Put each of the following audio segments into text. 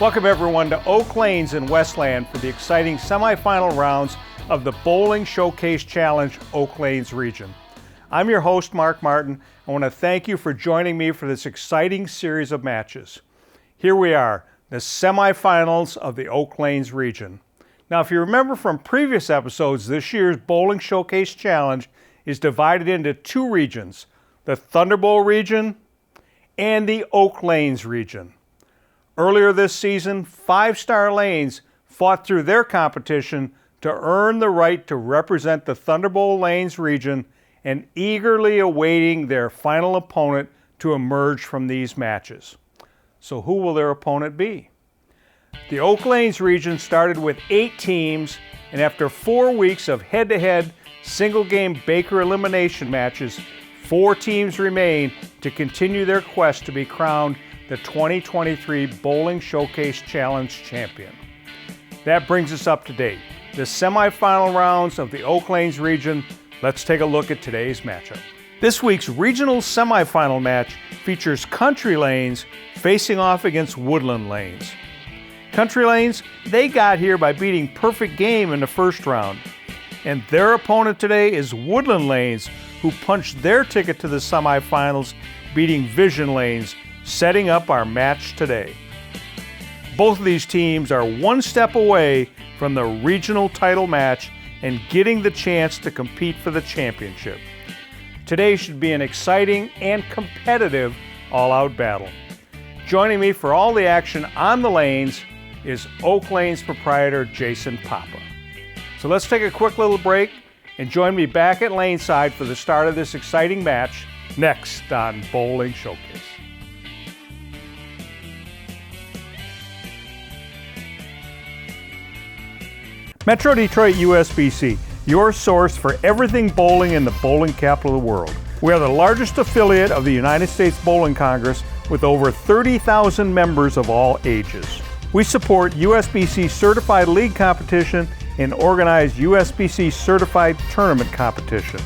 Welcome everyone to Oak Lanes in Westland for the exciting semifinal rounds of the Bowling Showcase Challenge Oak Lanes region. I'm your host, Mark Martin. I want to thank you for joining me for this exciting series of matches. Here we are, the semifinals of the Oak Lanes region. Now, if you remember from previous episodes, this year's Bowling Showcase Challenge is divided into two regions, the Thunderbowl region and the Oak Lanes region. Earlier this season, 5-star lanes fought through their competition to earn the right to represent the Thunderbowl Lanes region and eagerly awaiting their final opponent to emerge from these matches. So who will their opponent be? The Oak Lanes region started with 8 teams, and after 4 weeks of head-to-head single-game Baker elimination matches, 4 teams remain to continue their quest to be crowned the 2023 Bowling Showcase Challenge champion. That brings us up to date. The semifinal rounds of the Oak Lanes region. Let's take a look at today's matchup. This week's regional semifinal match features Country Lanes facing off against Woodland Lanes. Country Lanes, they got here by beating Perfect Game in the first round. And their opponent today is Woodland Lanes, who punched their ticket to the semifinals, beating Vision Lanes, setting up our match today. Both of these teams are one step away from the regional title match and getting the chance to compete for the championship. Today should be an exciting and competitive all-out battle. Joining me for all the action on the lanes is Oak Lanes proprietor Jason Papa. So let's take a quick little break and join me back at laneside for the start of this exciting match next on Bowling Showcase. Metro Detroit USBC, your source for everything bowling in the bowling capital of the world. We are the largest affiliate of the United States Bowling Congress with over 30,000 members of all ages. We support USBC certified league competition and organize USBC certified tournament competition.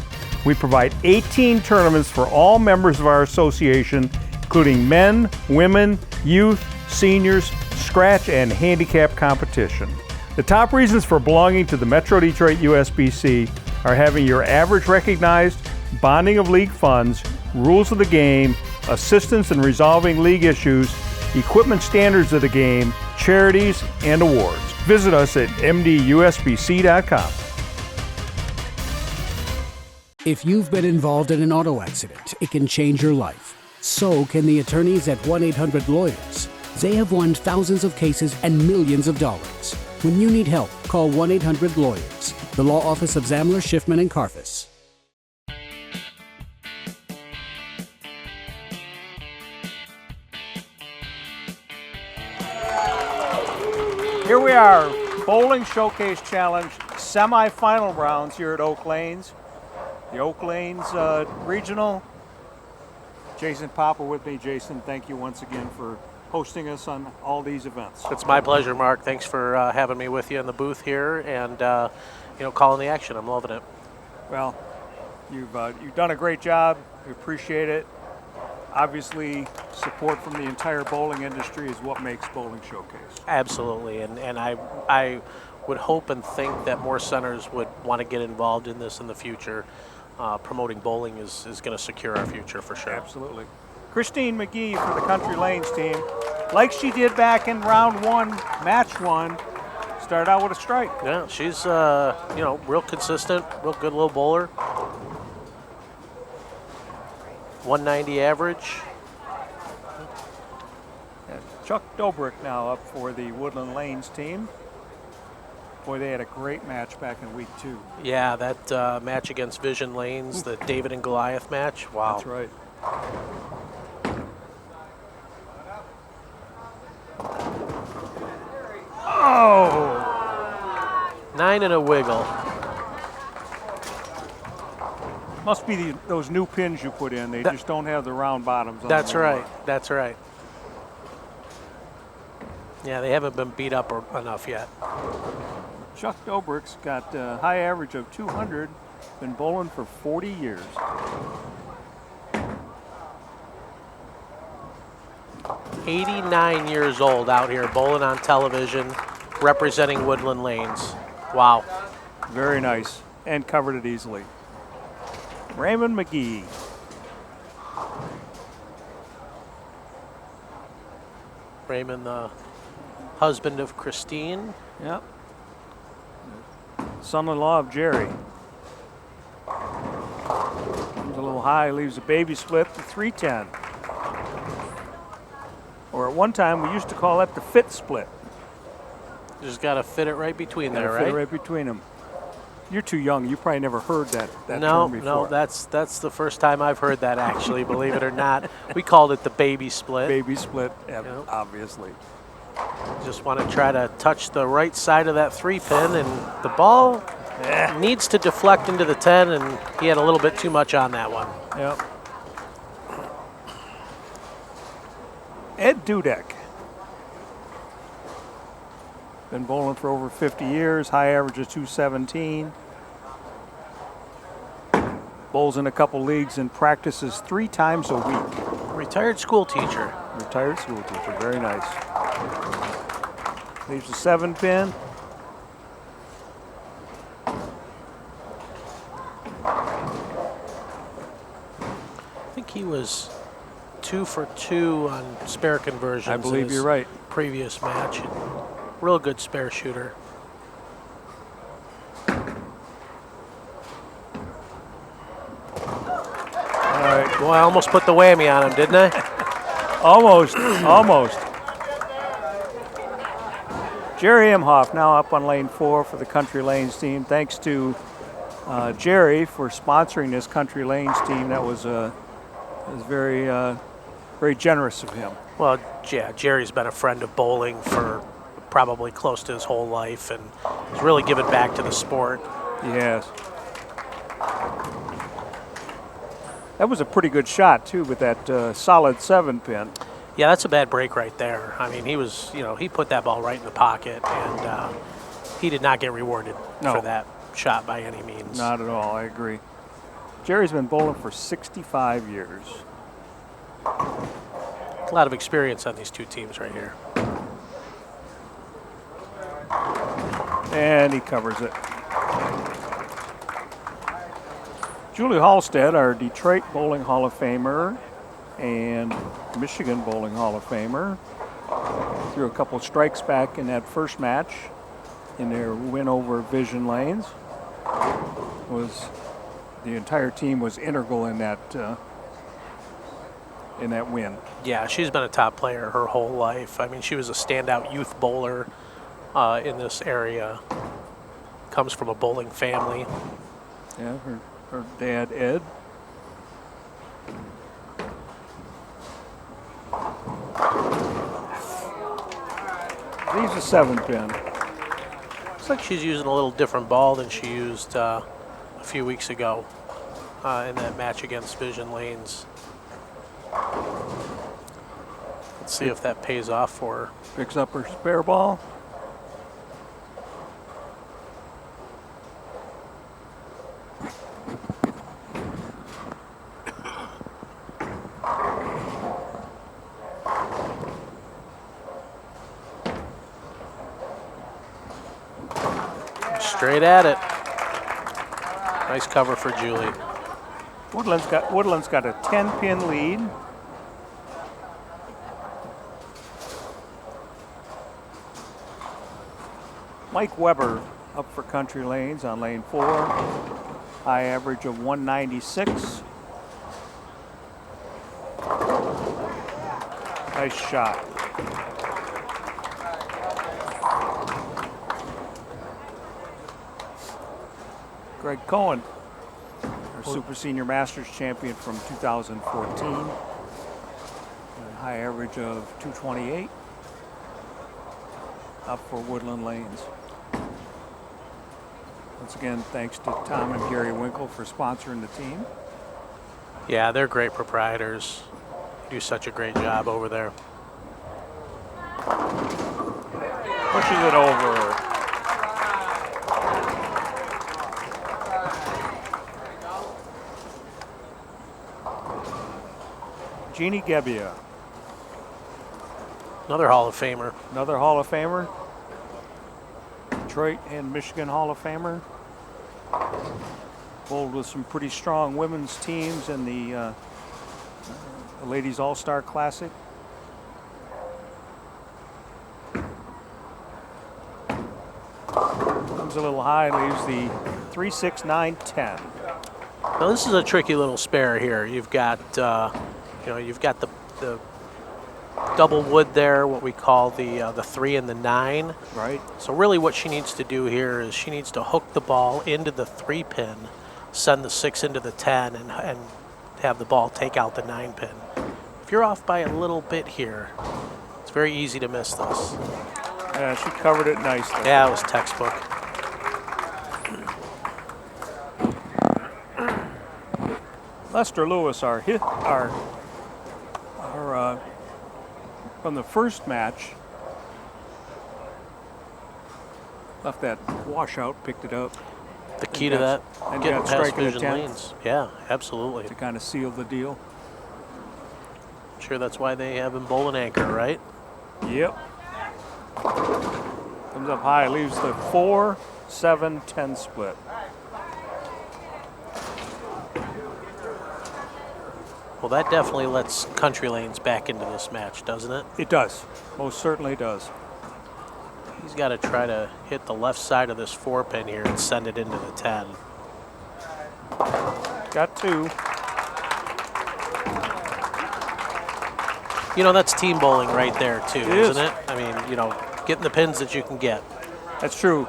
We provide 18 tournaments for all members of our association, including men, women, youth, seniors, scratch, and handicap competition. The top reasons for belonging to the Metro Detroit USBC are having your average recognized, bonding of league funds, rules of the game, assistance in resolving league issues, equipment standards of the game, charities, and awards. Visit us at mdusbc.com. If you've been involved in an auto accident, it can change your life. So can the attorneys at 1-800-LAWYERS. They have won thousands of cases and millions of dollars. When you need help, call 1-800-LAWYERS, the law office of Zamler, Schiffman, and Karfus. Here we are, Bowling Showcase Challenge semifinal rounds here at Oak Lanes. The Oak Lanes Regional. Jason Papa with me. Jason, thank you once again for hosting us on all these events. It's my pleasure, Mark. Thanks for having me with you in the booth here and calling the action. I'm loving it. Well, you've done a great job. We appreciate it. Obviously, support from the entire bowling industry is what makes Bowling Showcase. Absolutely, and I would hope and think that more centers would want to get involved in this in the future. Promoting bowling is going to secure our future for sure. Absolutely. Christine McGee for the Country Lanes team, like she did back in round 1, match 1, started out with a strike. Yeah, she's real consistent, real good little bowler. 190 average. And Chuck Dobrik now up for the Woodland Lanes team. Boy, they had a great match back in week 2. Yeah, that match against Vision Lanes, the David and Goliath match. Wow. That's right. Oh! 9 and a wiggle. Must be those new pins you put in. They just don't have the round bottoms on them. That's right. That's right. Yeah, they haven't been beat up enough yet. Chuck Dobrik's got a high average of 200, been bowling for 40 years. 89 years old out here bowling on television, representing Woodland Lanes. Wow. Very nice, and covered it easily. Raymond McGee. Raymond, the husband of Christine. Yep. Son-in-law of Jerry. Comes a little high, leaves a baby split to 310. Or at one time, we used to call that the fit split. Just got to fit it right between there, Fit right? it right between them. You're too young. You probably never heard that No, term before. no, that's the first time I've heard that, actually, believe it or not. We called it the baby split. Baby split, Yep. obviously. Just want to try to touch the right side of that 3-pin, and the ball needs to deflect into the 10, and he had a little bit too much on that one. Yep. Ed Dudek. Been bowling for over 50 years, high average of 217. Bowls in a couple leagues and practices 3 times a week. Retired school teacher. Retired school teacher, very nice. Leaves a 7-pin. I think he was 2 for 2 on spare conversions. I believe you're right. Previous match. Real good spare shooter. All right. Boy, I almost put the whammy on him, didn't I? Almost, almost. Jerry Imhoff now up on lane 4 for the Country Lanes team. Thanks to Jerry for sponsoring this Country Lanes team. That was very, very generous of him. Well, yeah, Jerry's been a friend of bowling for probably close to his whole life, and he's really given back to the sport. Yes. That was a pretty good shot too, with that solid 7-pin. Yeah, that's a bad break right there. I mean, he was, he put that ball right in the pocket, and he did not get rewarded for that shot by any means. Not at all, I agree. Jerry's been bowling for 65 years. A lot of experience on these two teams right here. And he covers it. Julie Halstead, our Detroit Bowling Hall of Famer and Michigan Bowling Hall of Famer, threw a couple of strikes back in that first match in their win over Vision Lanes. The entire team was integral in that win. Yeah, she's been a top player her whole life. I mean, she was a standout youth bowler in this area. Comes from a bowling family. Yeah, her dad, Ed. Leaves a 7-pin. Looks like she's using a little different ball than she used a few weeks ago in that match against Vision Lanes. Let's see if that pays off for her. Picks up her spare ball. Straight at it. Nice cover for Julie. Woodland's got a 10-pin lead. Mike Weber up for Country Lanes on lane 4. High average of 196. Nice shot. Greg Cohen, our Super Senior Masters champion from 2014. A high average of 228. Up for Woodland Lanes. Once again, thanks to Tom and Gary Winkle for sponsoring the team. Yeah, they're great proprietors. They do such a great job over there. Pushes it over. Jeannie Gebbia. Another Hall of Famer. Another Hall of Famer. Detroit and Michigan Hall of Famer. Bowled with some pretty strong women's teams in the Ladies All-Star Classic. Comes a little high, leaves the 3, 6, 9, 10. Now this is a tricky little spare here. You've got, you've got the double wood there, what we call the 3 and the 9. Right. So really what she needs to do here is she needs to hook the ball into the 3 pin, send the 6 into the 10, and have the ball take out the 9 pin. If you're off by a little bit here, it's very easy to miss this. Yeah, she covered it nicely. Yeah, it was textbook. Lester Lewis, from the first match, left that washout, picked it up. The key to that, and getting got past strike in the vision 10th lanes. Yeah, absolutely. to kind of seal the deal. Sure, that's why they have him bowl an anchor, right? Yep. Comes up high, leaves the 4, 7, 10 split. Well, that definitely lets Country Lanes back into this match, doesn't it? It does. Most certainly does. He's got to try to hit the left side of this 4 pin here and send it into the 10. Got 2. You know, that's team bowling right there, too, It is. isn't it? I mean, you know, getting the pins that you can get. That's true.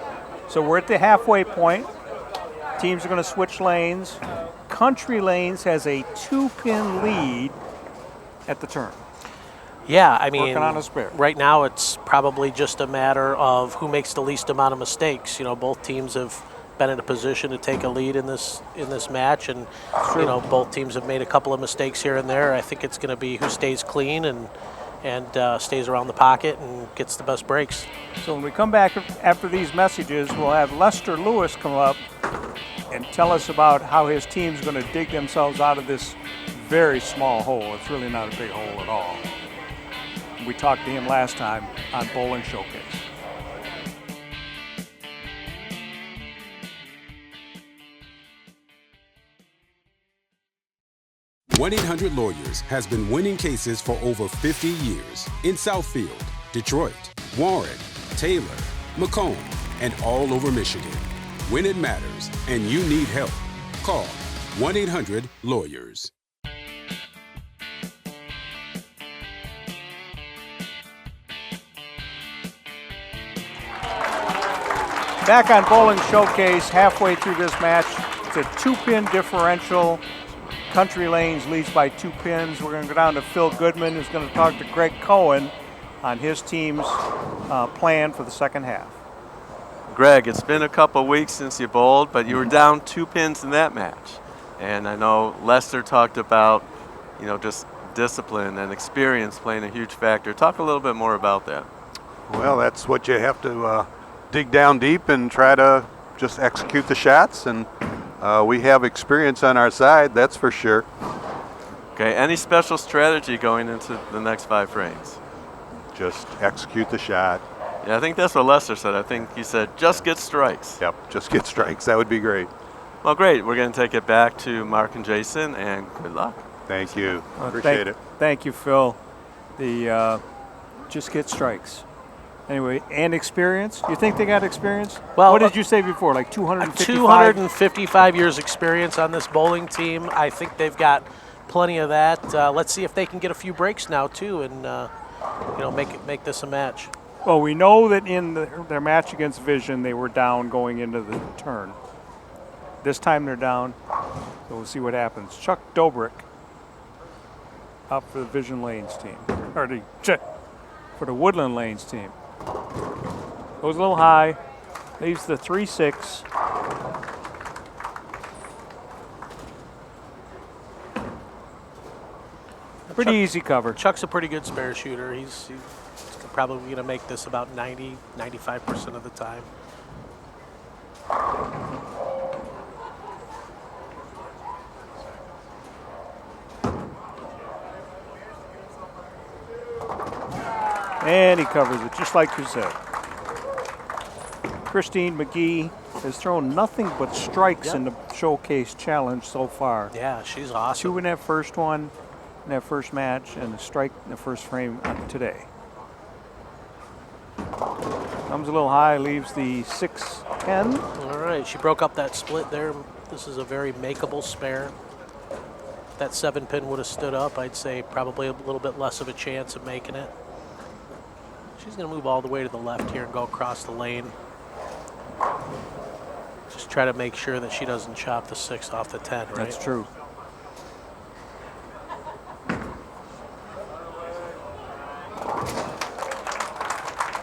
So we're at the halfway point. Teams are going to switch lanes. Country Lanes has a 2-pin lead at the turn. Yeah, I mean, Working on a spare. right now it's probably just a matter of who makes the least amount of mistakes. You know, both teams have been in a position to take a lead in this match, and you know, both teams have made a couple of mistakes here and there. I think it's going to be who stays clean and stays around the pocket and gets the best breaks. So when we come back after these messages, we'll have Lester Lewis come up and tell us about how his team's going to dig themselves out of this very small hole. It's really not a big hole at all. We talked to him last time on Bowling Showcase. (1-800-Lawyers) has been winning cases for over 50 years in Southfield, Detroit, Warren, Taylor, Macomb, and all over Michigan. When it matters and you need help, call 1-800-Lawyers. Back on Bowling Showcase, halfway through this match. It's a 2-pin differential. Country Lanes leads by 2 pins. We're going to go down to Phil Goodman, who's going to talk to Greg Cohen on his team's plan for the second half. Greg, it's been a couple weeks since you bowled, but you were down 2 pins in that match. And I know Lester talked about, you know, just discipline and experience playing a huge factor. Talk a little bit more about that. Well, that's what you have to dig down deep and try to just execute the shots. And we have experience on our side, that's for sure. Okay, any special strategy going into the next 5 frames? Just execute the shot. Yeah, I think that's what Lester said. I think he said, just get strikes. Yep, just get strikes. That would be great. Well, great. We're going to take it back to Mark and Jason, and good luck. Thank you. Appreciate it. Thank you, Phil. The just get strikes. Anyway, and experience? You think they got experience? Well, what did you say before? Like 255? 255 years experience on this bowling team. I think they've got plenty of that. Let's see if they can get a few breaks now too, and you know, make this a match. Well, we know that in their match against Vision, they were down going into the turn. This time they're down, so we'll see what happens. Chuck Dobrik up for the Vision Lanes team, or for the Woodland Lanes team. Goes a little high, leaves the 3-6. Pretty easy cover. Chuck's a pretty good spare shooter. He's probably going to make this about 95% of the time. And he covers it, just like you said. Christine McGee has thrown nothing but strikes in the Showcase Challenge so far. Yeah, she's awesome. 2 in that first one, in that first match, and a strike in the first frame today. Comes a little high, leaves the 6-10. All right, she broke up that split there. This is a very makeable spare. If that 7-pin would have stood up, I'd say probably a little bit less of a chance of making it. She's going to move all the way to the left here and go across the lane. Just try to make sure that she doesn't chop the 6 off the 10, right? That's true.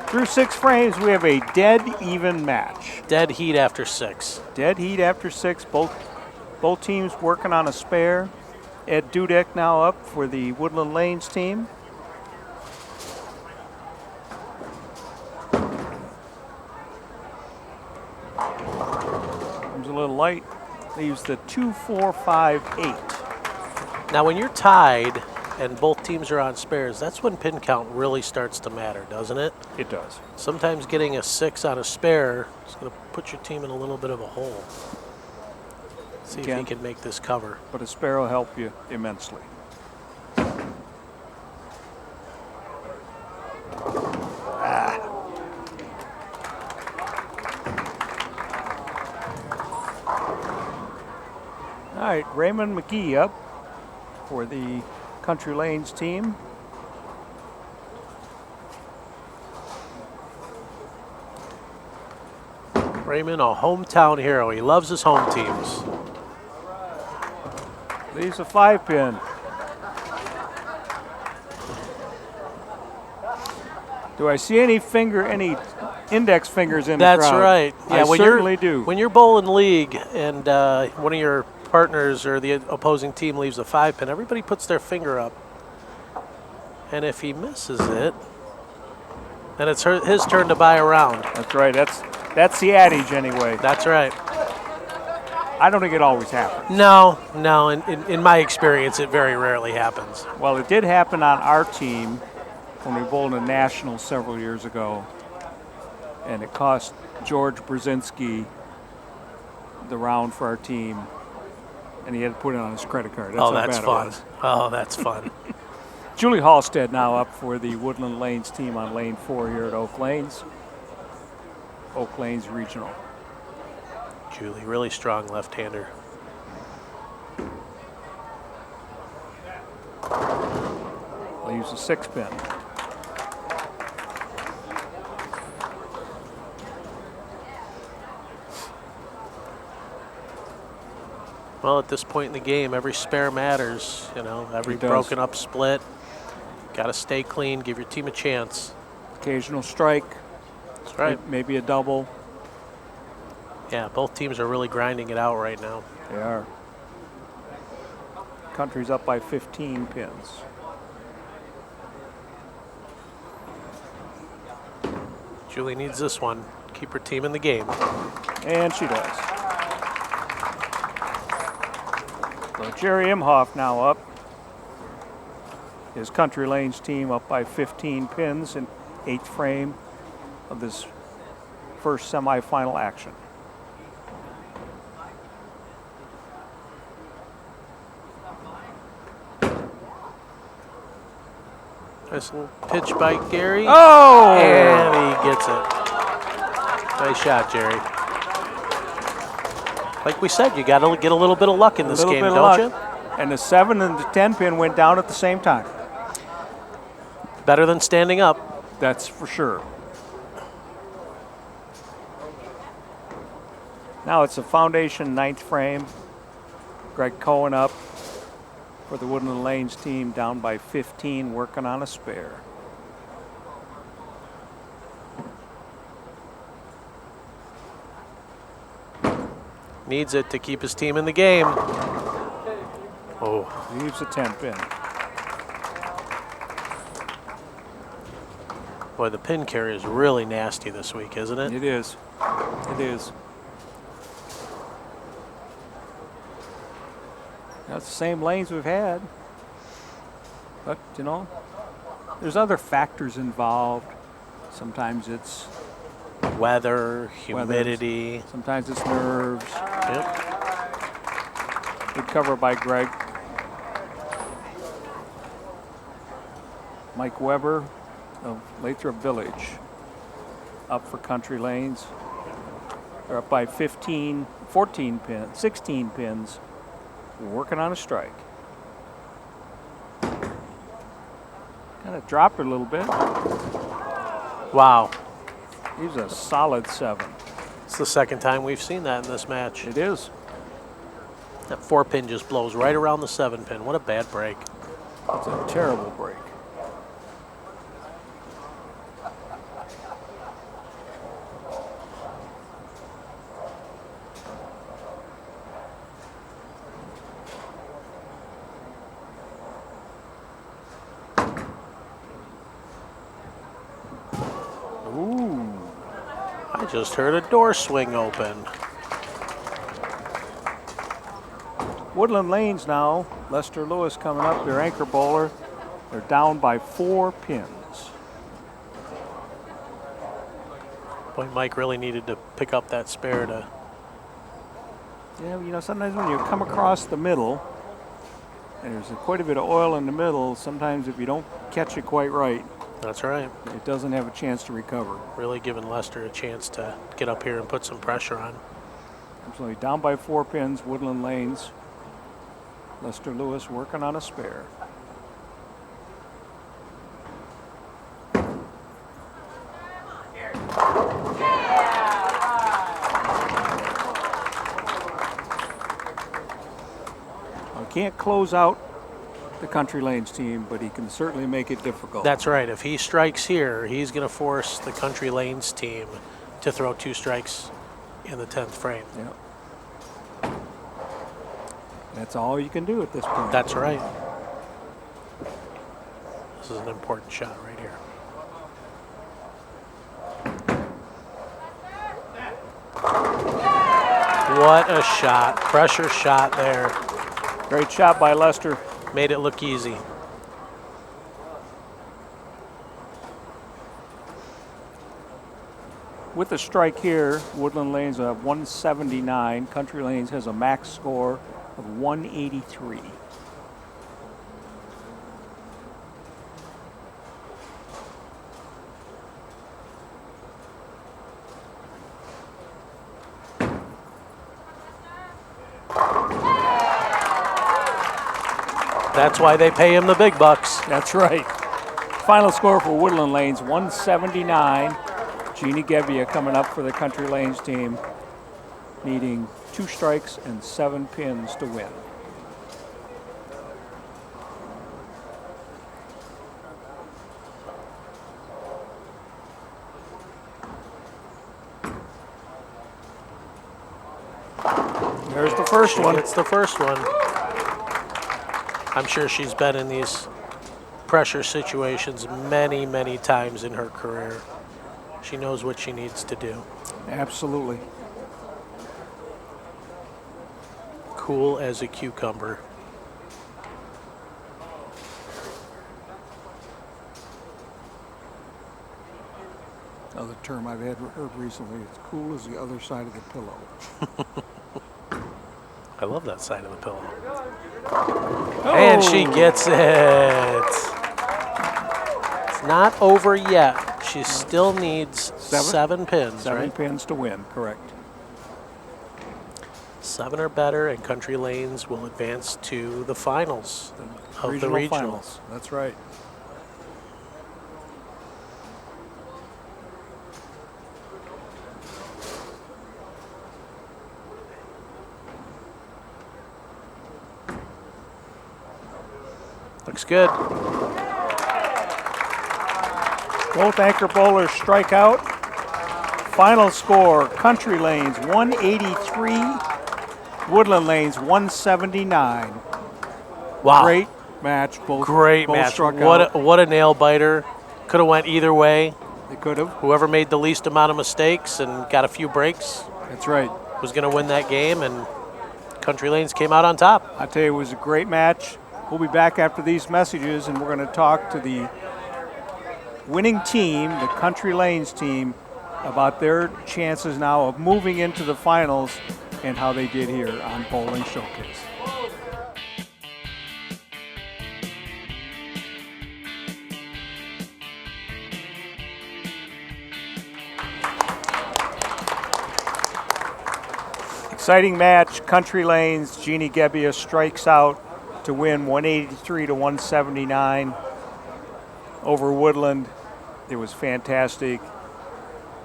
Through 6 frames, we have a dead even match. Dead heat after 6. Dead heat after 6. Both teams working on a spare. Ed Dudek now up for the Woodland Lanes team. Comes a little light. Leaves the 2-4-5-8. Now when you're tied and both teams are on spares, that's when pin count really starts to matter, doesn't it? It does. Sometimes getting a 6 on a spare is going to put your team in a little bit of a hole. See if he can make this cover. But a spare will help you immensely. All right, Raymond McGee up for the Country Lanes team. Raymond, a hometown hero. He loves his home teams. Leaves a 5-pin. Do I see any index fingers in the crowd? That's right. Yeah, I certainly do. When you're bowling league and one of your partners or the opposing team leaves a 5-pin, everybody puts their finger up. And if he misses it, then it's his turn to buy a round. That's right. That's the adage anyway. That's right. I don't think it always happens. No. In my experience, it very rarely happens. Well, it did happen on our team when we bowled a national several years ago, and it cost George Brzezinski the round for our team, and he had to put it on his credit card. That's oh, how that's bad fun. It was. Oh, that's fun. Julie Halstead now up for the Woodland Lanes team on lane 4 here at Oak Lanes. Oak Lanes Regional. Julie, really strong left-hander. Leaves a 6-pin. Well, at this point in the game, every spare matters. You know, every broken up split. Got to stay clean. Give your team a chance. Occasional strike. That's right. Maybe a double. Yeah, both teams are really grinding it out right now. They are. Country's up by 15 pins. Julie needs this one. Keep her team in the game. And she does. So Jerry Imhoff now up. His Country Lanes team up by 15 pins in 8th frame of this first semifinal action. Nice little pitch by Gary. Oh! And he gets it. Nice shot, Jerry. Like we said, you got to get a little bit of luck in this game, don't you? And the 7 and the 10 pin went down at the same time. Better than standing up. That's for sure. Now it's a foundation 9th frame. Greg Cohen up for the Woodland Lanes team, down by 15, working on a spare. Needs it to keep his team in the game. Oh. Leaves a 10 pin. Boy, the pin carry is really nasty this week, isn't it? It is. It is. That's the same lanes we've had. But, you know, there's other factors involved. Sometimes it's Weather, humidity. Sometimes it's nerves. Yep. Good cover by Greg. Mike Weber of Lathrop Village up for Country Lanes. They're up by 14 pins, 16 pins. Working on a strike. Kind of dropped a little bit. Wow. He's a solid 7. It's the second time we've seen that in this match. It is. That 4-pin just blows right around the 7-pin. What a bad break. It's a terrible break. I just heard a door swing open. Woodland Lanes now. Lester Lewis coming up, their anchor bowler. They're down by 4 pins. Boy, Mike really needed to pick up that spare to... Yeah, you know, sometimes when you come across the middle, and there's quite a bit of oil in the middle, sometimes if you don't catch it quite right, That's right. it doesn't have a chance to recover. Really giving Lester a chance to get up here and put some pressure on. Absolutely. Down by 4 pins, Woodland Lanes. Lester Lewis working on a spare. Can't close out the Country Lanes team, but he can certainly make it difficult. That's right. If he strikes here, he's going to force the Country Lanes team to throw 2 strikes in the 10th frame. Yep. That's all you can do at this point. That's right. This is an important shot right here. What a shot. Pressure shot there. Great shot by Lester. Made it look easy. With the strike here, Woodland Lanes have 179. Country Lanes has a max score of 183. That's why they pay him the big bucks. That's right. Final score for Woodland Lanes, 179. Jeannie Gebbia coming up for the Country Lanes team, needing 2 strikes and 7 pins to win. There's the first one. It's the first one. I'm sure she's been in these pressure situations many, many times in her career. She knows what she needs to do. Absolutely. Cool as a cucumber. Another term I've heard recently, it's cool as the other side of the pillow. I love that side of the pillow. Oh. And she gets it. It's not over yet. She still needs 7 pins, 7 right? pins to win, correct. 7 or better, and Country Lanes will advance to the finals of the regional. Finals. That's right. Looks good. Both anchor bowlers strike out. Final score, Country Lanes 183, Woodland Lanes 179. Wow. Great match. Both match. struck out. What a nail biter. Could have went either way. They could have. Whoever made the least amount of mistakes and got a few breaks That's right. was going to win that game, and Country Lanes came out on top. I tell you, it was a great match. We'll be back after these messages, and we're going to talk to the winning team, the Country Lanes team, about their chances now of moving into the finals and how they did here on Bowling Showcase. Exciting match. Country Lanes, Jeannie Gebbia strikes out to win 183 to 179 over Woodland. It was fantastic.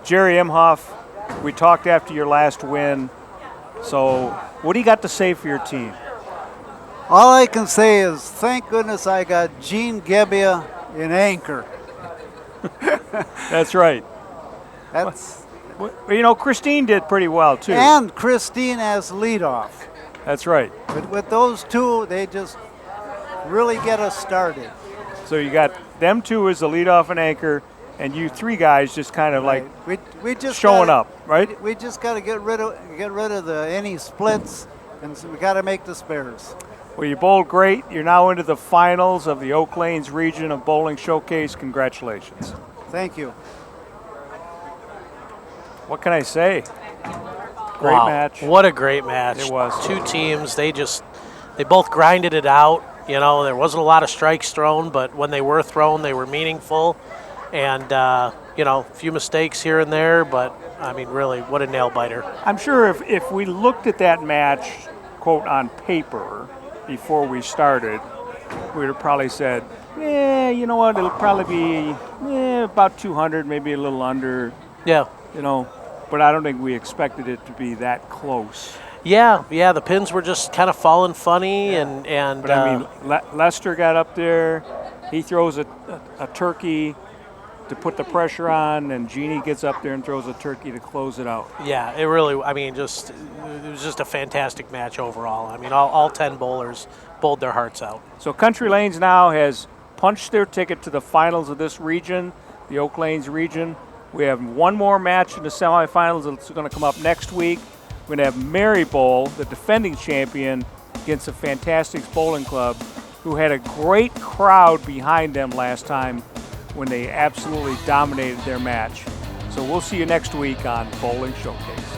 Jerry Imhoff, we talked after your last win. So what do you got to say for your team? All I can say is thank goodness I got Jean Gebbia in anchor. That's right. That's Well, you know, Christine did pretty well, too. and Christine as leadoff. That's right. But with those two, they just really get us started. So you got them two as the leadoff and anchor, and you three guys just kind of like We just showing gotta- up, right? We just got to get rid of any splits, and so we got to make the spares. Well, you bowled great. You're now into the finals of the Oak Lanes region of Bowling Showcase. Congratulations. Thank you. What can I say? Great Wow. match. What a great match. It was. Two teams, they both grinded it out. You know, there wasn't a lot of strikes thrown, but when they were thrown, they were meaningful. And, you know, a few mistakes here and there, but, I mean, really, what a nail-biter. I'm sure if we looked at that match, quote, on paper before we started, we would have probably said, you know what, it'll probably be about 200, maybe a little under, Yeah. you know, but I don't think we expected it to be that close. Yeah, the pins were just kind of falling funny, and But I mean, Lester got up there, he throws a turkey to put the pressure on, and Jeannie gets up there and throws a turkey to close it out. yeah, it really, I mean, it was just a fantastic match overall. I mean, all 10 bowlers bowled their hearts out. So Country Lanes now has punched their ticket to the finals of this region, the Oak Lanes region. We have one more match in the semifinals that's going to come up next week. We're going to have Mary Bowl, the defending champion, against the Fantastics Bowling Club, who had a great crowd behind them last time when they absolutely dominated their match. So we'll see you next week on Bowling Showcase.